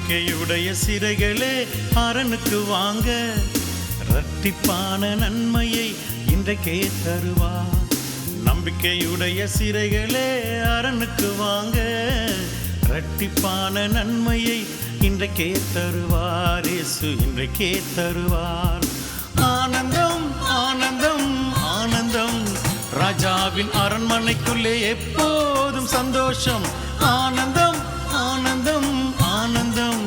நம்பிக்கையுடைய சிறைகளே அரணுக்கு வாங்க, இரட்டிப்பான நன்மையை இன்றைக்கே தருவார். நம்பிக்கையுடைய சிறைகளே அரணுக்கு வாங்க, இரட்டிப்பான நன்மையை இன்றைக்கே தருவார். இயேசு இன்றைக்கே தருவார். ஆனந்தம் ஆனந்தம் ஆனந்தம், ராஜாவின் அரண்மனைக்குள்ளே எப்போதும் சந்தோஷம். ஆனந்தம் ஆனந்தம் ஆனந்தம்,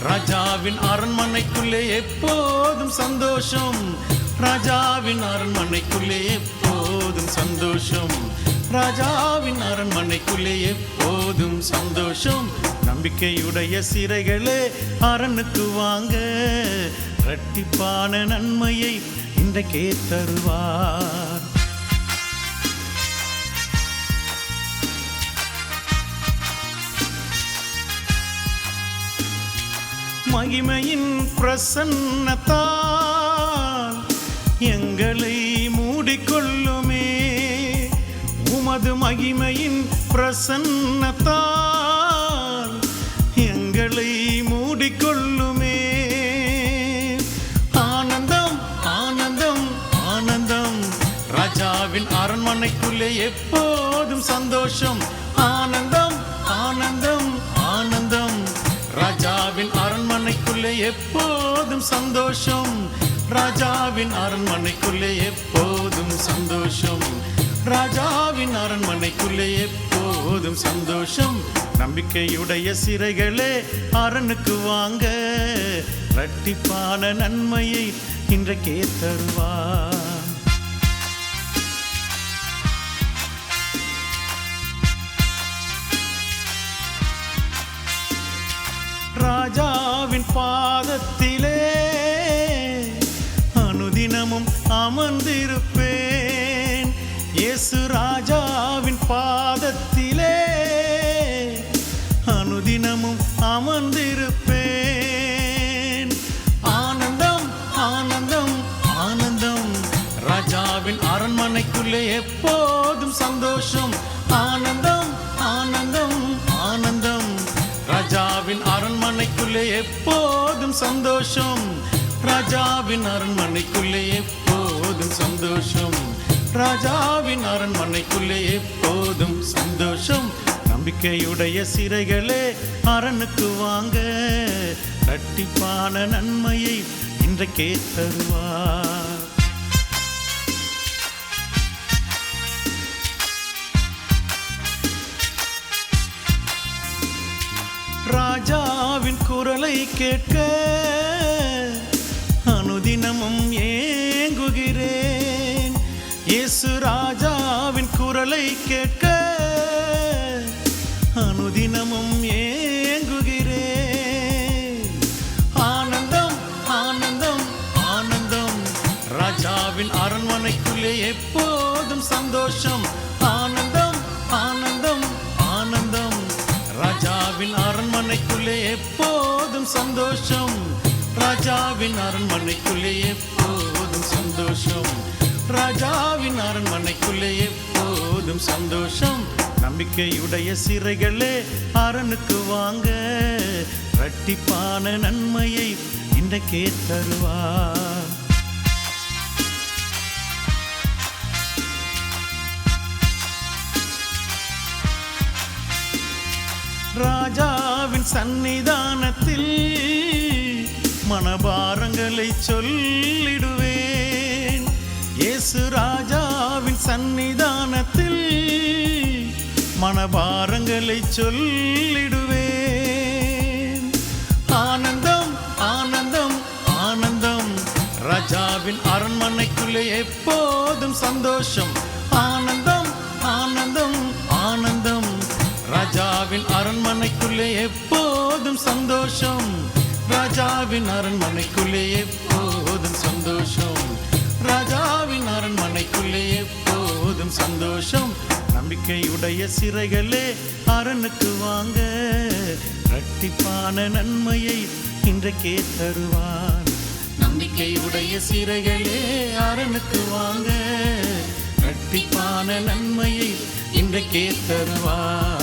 ராஜாவின் அரண்மனைக்குள்ளே எப்போதும் சந்தோஷம். ராஜாவின் அரண்மனைக்குள்ளே எப்போதும் சந்தோஷம். ராஜாவின் அரண்மனைக்குள்ளே எப்போதும் சந்தோஷம். நம்பிக்கையுடைய சிறைகளே அரணுக்கு வாங்க, இரட்டிப்பான நன்மையை இன்றைக்கே தருவார். மகிமையின் பிரசன்னத்தால் எங்களை மூடிக்கொள்ளுமே, உமது மகிமையின் பிரசன்னத்தால் எங்களை மூடிக்கொள்ளுமே. ஆனந்தம் ஆனந்தம் ஆனந்தம், ராஜாவின் அரண்மனைக்குள்ளே எப்போதும் சந்தோஷம். ஆனந்தம் ஆனந்தம் ஆனந்தம், ராஜாவின் அரண்மனைக்குள்ளே எப்போதும் சந்தோஷம். ராஜாவின் அரண்மனைக்குள்ளே எப்போதும் சந்தோஷம். ராஜாவின் அரண்மனைக்குள்ளே எப்போதும் சந்தோஷம். நம்பிக்கையுடைய சிறைகளே அரணுக்கு வாங்க, இரட்டிப்பான நன்மையை இன்றைக்கே தருவார். ராஜாவின் பாதத்திலே அனுதினமும் அமர்ந்திருப்பேன். இயேசு ராஜாவின் பாதத்திலே அனுதினமும் அமர்ந்திருப்பேன். ஆனந்தம் ஆனந்தம் ஆனந்தம், ராஜாவின் அரண்மனைக்குள்ளே எப்போதும் சந்தோஷம். ஆனந்தம் ஆனந்தம் ஆனந்தம், ராஜாவின் அரண்மனைக்குள்ளே எப்போதும் சந்தோஷம். ராஜாவின் அரண்மனைக்குள்ளே எப்போதும் சந்தோஷம். ராஜாவின் அரண்மனைக்குள்ளே எப்போதும் சந்தோஷம். நம்பிக்கையுடைய சிறைகளே அரணுக்கு வாங்க, இரட்டிப்பான நன்மையை இன்றைக்கே தருவார். ராஜாவின் குரலை கேட்க அனுதினமும் ஏங்குகிறேன். இயேசு ராஜாவின் குரலை கேட்க அனுதினமும் ஏங்குகிறேன். ஆனந்தம் ஆனந்தம் ஆனந்தம், ராஜாவின் அரண்மனைக்குள்ளே எப்போதும் சந்தோஷம். ஆனந்தம் ஆனந்தம் ஆனந்தம், ராஜாவின் அரண்மனைக்குள்ளே எப்போதும் சந்தோஷம். ராஜாவின் அரண்மனைக்குள்ளே எப்போதும் சந்தோஷம். ராஜாவின் அரண்மனைக்குள்ளே எப்போதும் சந்தோஷம். நம்பிக்கையுடைய சிறைகளே அரணுக்கு வாங்க, இரட்டிப்பான நன்மையை இன்றைக்கே தருவார். ராஜாவின் சந்நிதானத்தில் மனபாரங்களை சொல்லிடுவேன். இயேசு ராஜாவின் சந்நிதானத்தில் மனபாரங்களை சொல்லிடுவேன். ஆனந்தம் ஆனந்தம் ஆனந்தம், ராஜாவின் அரண்மனைக்குள்ளே எப்போதும் சந்தோஷம். ஆனந்தம் ஆனந்தம் ஆனந்தம், ராஜாவின் அரண்மனைக்குள்ளே எப்போதும் சந்தோஷம். ராஜாவின் அரண்மனைக்குள்ளே எப்போதும் சந்தோஷம். ராஜாவின் அரண்மனைக்குள்ளே எப்போதும் சந்தோஷம். நம்பிக்கையுடைய சிறைகளே அரணுக்கு வாங்க, இரட்டிப்பான நன்மையை இன்றைக்கே தருவார். நம்பிக்கையுடைய சிறைகளே அரணுக்கு வாங்க, இரட்டிப்பான நன்மையை இன்றைக்கே தருவார்.